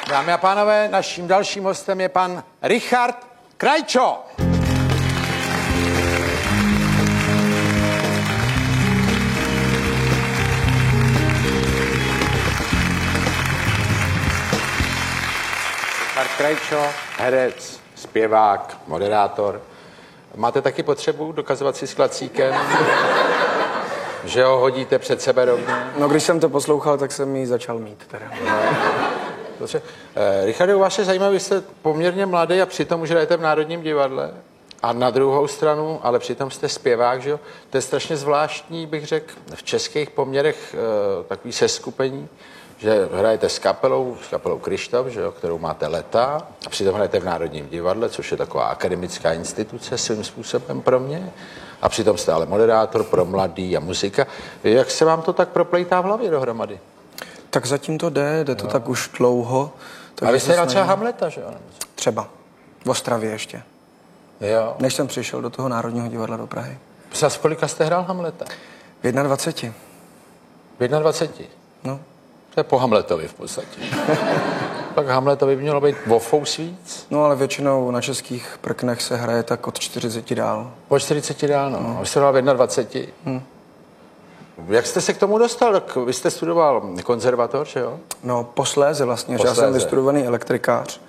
Dámy a pánové, naším dalším hostem je pan Richard Krajčo. Richard Krajčo, herec, zpěvák, moderátor. Máte taky potřebu dokazovat si s klacíkem, že ho hodíte před sebe rovně? No, když jsem to poslouchal, tak jsem ji začal mít teda. Richarde, u vás je zajímavé, vy jste poměrně mladý a přitom už hrajete v Národním divadle. A na druhou stranu, ale přitom jste zpěvák, že jo? To je strašně zvláštní, bych řekl, v českých poměrech takový seskupení, že hrajete s kapelou Kryštof, že jo, kterou máte leta, a přitom hrajete v Národním divadle, což je taková akademická instituce svým způsobem pro mě. A přitom jste ale moderátor pro mladý a muzika. Jak se vám to tak proplejtá v hlavě dohromady? Tak zatím to jde to tak už dlouho. A vy jste hrál třeba Hamleta, že jo? Třeba. V Ostravě ještě. Jo. Než jsem přišel do toho Národního divadla do Prahy. Z kolika jste hrál Hamleta? V 21. V 21? No. To je po Hamletovi v podstatě. Tak Hamletovi by mělo být o fous víc. No, ale většinou na českých prknech se hraje tak od 40 dál. Po 40 dál, no. A vy jste hrál v 21. Jak jste se k tomu dostal? Tak vy jste studoval konzervatoř, jo? No, posléze vlastně, že já jsem vystudovaný elektrikář.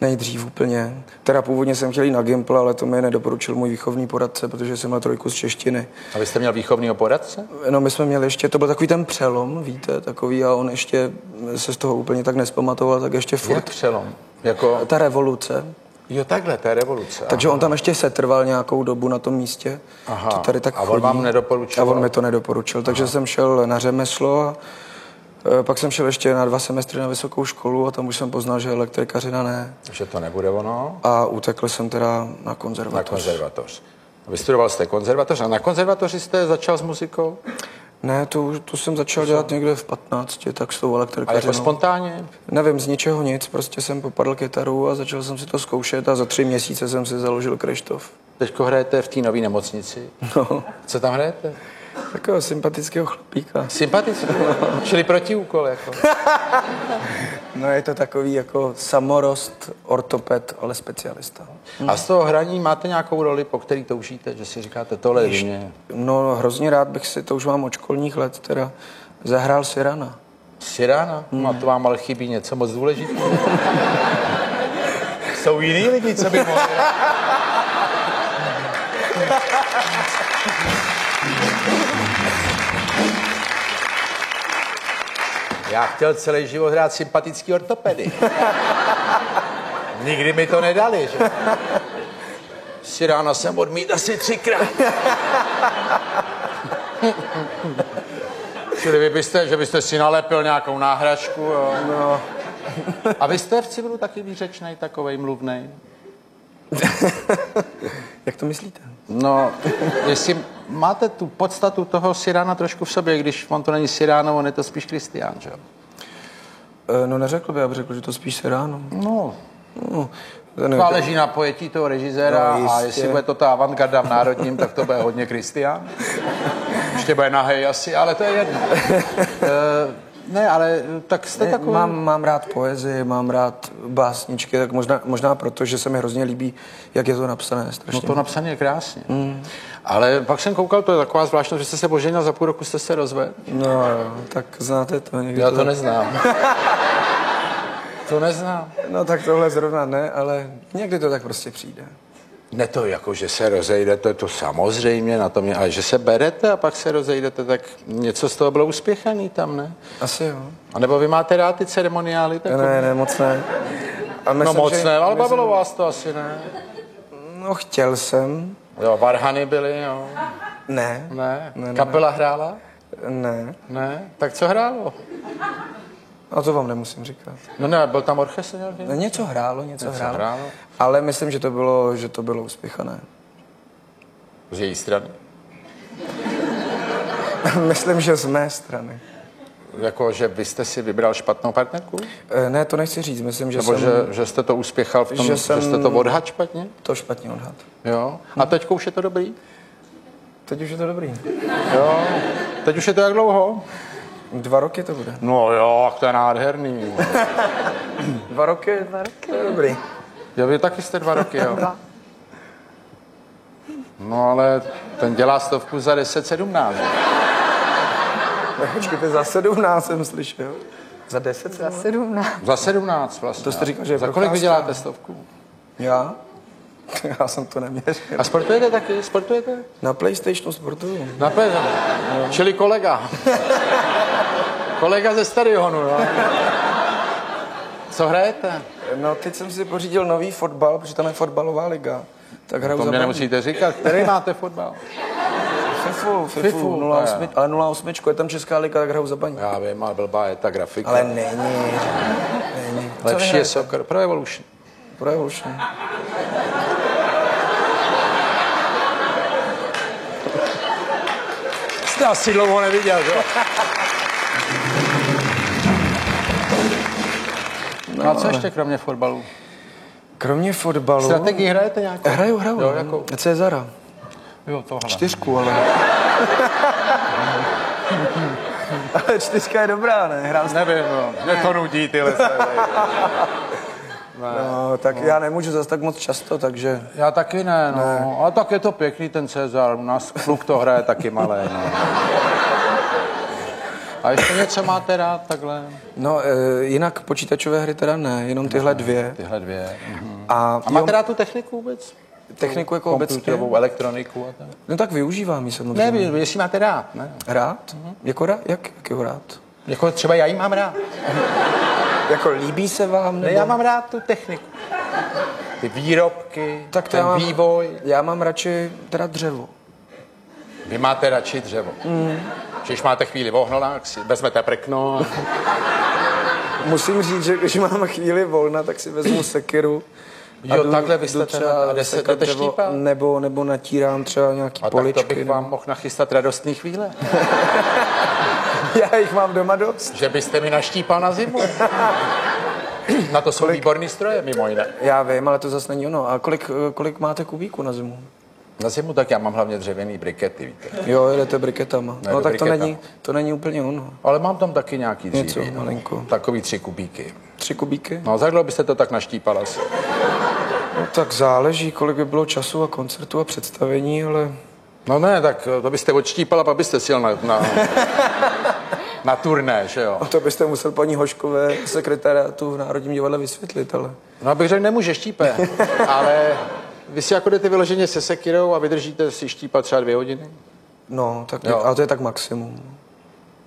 Nejdřív úplně. Teda původně jsem chtěl jít na Gimpl, ale to mi nedoporučil můj výchovný poradce, protože jsem měl 3 z češtiny. A vy jste měl výchovnýho poradce? No, my jsme měli ještě, to byl takový ten přelom, víte, takový, a on ještě se z toho úplně tak nespamatoval, tak ještě furt. Jak přelom? Jako... Ta revoluce. Jo, takhle, to je revoluce. Takže on tam ještě setrval nějakou dobu na tom místě. Aha. To tady tak a on vám nedoporučil? A on mi to nedoporučil, takže jsem šel na řemeslo a pak jsem šel ještě na 2 semestry na vysokou školu a tam už jsem poznal, že elektrikařina ne. Že to nebude ono? A utekl jsem teda na konzervatoř. Vystudoval jste konzervatoř a na konzervatoři jste začal s muzikou? Ne, to jsem začal dělat někde v 15, tak s tou elektrikařinou. A jako spontánně? Nevím, z ničeho nic, prostě jsem popadl kytaru a začal jsem si to zkoušet a za 3 měsíce jsem si založil Kryštof. Teďko hrajete v té nové nemocnici? No. Co tam hrajete? Takového sympatického chlapíka. Sympatického? Čili protiúkol, jako. No, je to takový jako samorost, ortoped, ale specialista. A z toho hraní máte nějakou roli, po který toužíte, že si říkáte, tohle je mě? No, hrozně rád bych si, to už mám od školních let, teda zahrál Cyrana. Cyrana? No, a to vám ale chybí něco moc důležitého. Jsou jiný lidi, co by mohli. Já chtěl celý život hrát sympatický ortopedy. Nikdy mi to nedali, že? Cyrána jsem odmít asi 3krát. Čili že byste si nalepil nějakou náhražku, jo? No. A vy jste v civilu taky výřečnej, takovej mluvnej? Jak to myslíte? No, jestli máte tu podstatu toho Cyrána trošku v sobě, když on to není Cyrano, on je to spíš Kristián, že jo? No, neřekl by, já bych řekl, že to spíš Cyrano. No. Záleží na pojetí toho režiséra, no, a jestli bude to ta avantgarda v Národním, tak to bude hodně Kristián. Ještě bude nahej asi, ale to je jedno. Ne, ale tak jste takový... Mám rád poezii, mám rád básničky, tak možná proto, že se mi hrozně líbí, jak je to napsané. Strašně. No to napsané je krásně. Ale pak jsem koukal, to je taková zvláštnost, že jste se oženil, za půl roku jste se rozvedl. No, tak znáte to někdy. Já to neznám. To neznám. No tak tohle zrovna ne, ale někdy to tak prostě přijde. Ne to jako, že se rozejdete, to samozřejmě na tom, ale že se berete a pak se rozejdete, tak něco z toho bylo uspěchaný tam, ne? Asi jo. A nebo vy máte rád ty ceremoniály? Ne, moc ne. A myslím, no moc ne, ale bavilo vás to asi, ne? No chtěl jsem. Jo, varhany byly, jo. Ne. Kapela hrála? Ne. Tak co hrálo? A to vám nemusím říkat. No ne, byl tam orchestr nějaký? No, něco hrálo. Ale myslím, že to bylo uspěchané. Z její strany? Myslím, že z mé strany. Jako, že vy jste si vybral špatnou partnerku? Ne, to nechci říct. Myslím, že nebo že jste to uspěchal v tom, že jste to odhad špatně? To špatně odhad. Jo. A teďko už je to dobrý? Teď už je to dobrý. Jo. Teď už je to jak dlouho? 2 roky to bude. No jo, to je nádherný. 2 roky? To je dobrý. Jo, vy taky jste 2 roky, jo? No ale ten dělá 100 za 10-17. Počkejte, za 17 jsem slyšel. Za 10? Za 17. Za 17 vlastně. To jste říkal, že je za kolik vy procházka. děláte 100? Já? Já jsem to neměřil. A sportujete taky? Sportujete? Na PlayStationu sportuju. Na PlayStationu. Čili kolega. Kolega ze stadionu, jo? Co hrajete? No, teď jsem si pořídil nový fotbal, protože tam je fotbalová liga. Tak hraju To za mě Baník. nemusíte říkat. Který máte fotbal? FIFU 08, ale 08, je tam česká liga, tak hraju za Baník. Já vím, ale blbá je ta grafika. Ale není. Lepší je soccer. Pro Evolution. Pro Evolution. Jste asi dlouho neviděl, jo? No a co ještě kromě fotbalu? Kromě fotbalu... Strategii hrajete nějakou? Hraju. Jo, jakou? Cezara. Jo, tohle. 4, ale... Ale 4 je dobrá, ne? Hrám Nevím, no. Mě to nudí tyhle No, tak já nemůžu zase tak moc často, takže... Já taky ne, no. Ne. Ale tak je to pěkný ten Cezar. U nás kluk to hraje taky malé, no. A ještě něco máte rád takhle? No, jinak počítačové hry teda ne, jenom tyhle 2. Tyhle 2. A máte rád tu techniku vůbec? Techniku jako obecně? Komputerovou, elektroniku a tak? No tak využívám ji samozřejmě. Ne, vy jestli máte rád, ne? Rád? Jako rád? Jak ho rád? Jako třeba já ji mám rád. Jako líbí se vám? Nebo... Ne, já mám rád tu techniku. Ty výrobky, tak ten vývoj. Já mám radši teda dřevo. Vy máte radši dřevo. Když máte chvíli vohnola, tak si vezmete prkno. Musím říct, že když mám chvíli volna, tak si vezmu sekiru. Jo, takhle vy jste třeba jdete štípat? Nebo natírám třeba nějaký poličky. A tak to bych vám mohl nachystat radostný chvíle. Já jich mám doma dost. Že byste mi naštípal na zimu. Na to jsou výborný stroje, mimo jiné. Já vím, ale to zase není ono. A kolik máte kubíků na zimu? Na zimu tak já mám hlavně dřevěný brikety, víte. Jo, jedete briketama. No tak briketama. to není úplně ono. Ale mám tam taky nějaký dříví. Něco, malinko. Takový 3 kubíky. 3 kubíky? No, za kdo byste to tak naštípal asi? No tak záleží, kolik by bylo času a koncertu a představení, ale... No ne, tak to byste odštípal a pak byste sjel na turné, že jo? To byste musel paní Hoškové sekretariátu v Národním divadle vysvětlit, ale... No abych řekl, nemůže štípe, ale vy si jako jdete vyloženě se sekirou a vydržíte si štípat třeba 2 hodiny? No, tak ale to je tak maximum.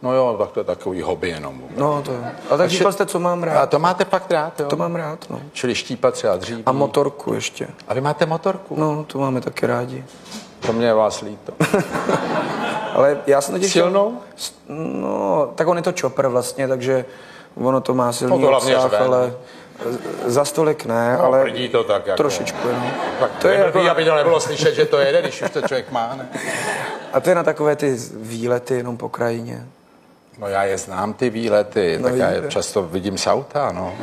No jo, tak to je takový hobby jenom. No to je. A tak říkal jste, co mám rád. A to máte fakt rád, jo? To mám rád, no. Čili štípat třeba dříví. A motorku ještě. A vy máte motorku? No, to máme taky rádi. To mě je vás líto. Ale já jsem totiž... Silnou? No, tak on je to chopper vlastně, takže ono to má silný obsah, ale za stolik ne, no, ale prdí to tak jako. Trošičku, no. Tak to je jako... aby to nebylo slyšet, že to jede, když už to člověk má, ne? A to je na takové ty výlety jenom po krajině. No já je znám, ty výlety, no, tak já je často vidím z auta, no.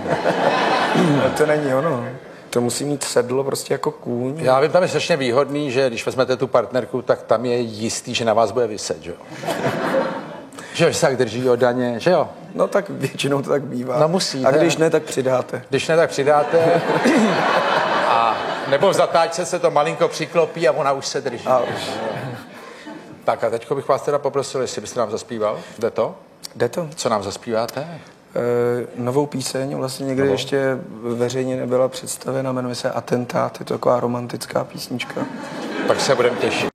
No to není ono. To musí mít sedlo prostě jako kůň. Já vím, tam je strašně výhodný, že když vezmete tu partnerku, tak tam je jistý, že na vás bude viset, že jo? Že se tak drží o daně, že jo? No tak většinou to tak bývá. No musí. A když ne, tak přidáte. Když ne, tak přidáte. A nebo v zatáčce se to malinko přiklopí a ona už se drží. A už. Tak a teďko bych vás teda poprosil, jestli byste nám zaspíval. Jde to? Jde to. Co nám zaspíváte? Novou píseň, vlastně někdy ještě veřejně nebyla představena, jmenuje se Atentát, je to taková romantická písnička. Tak se budeme těšit.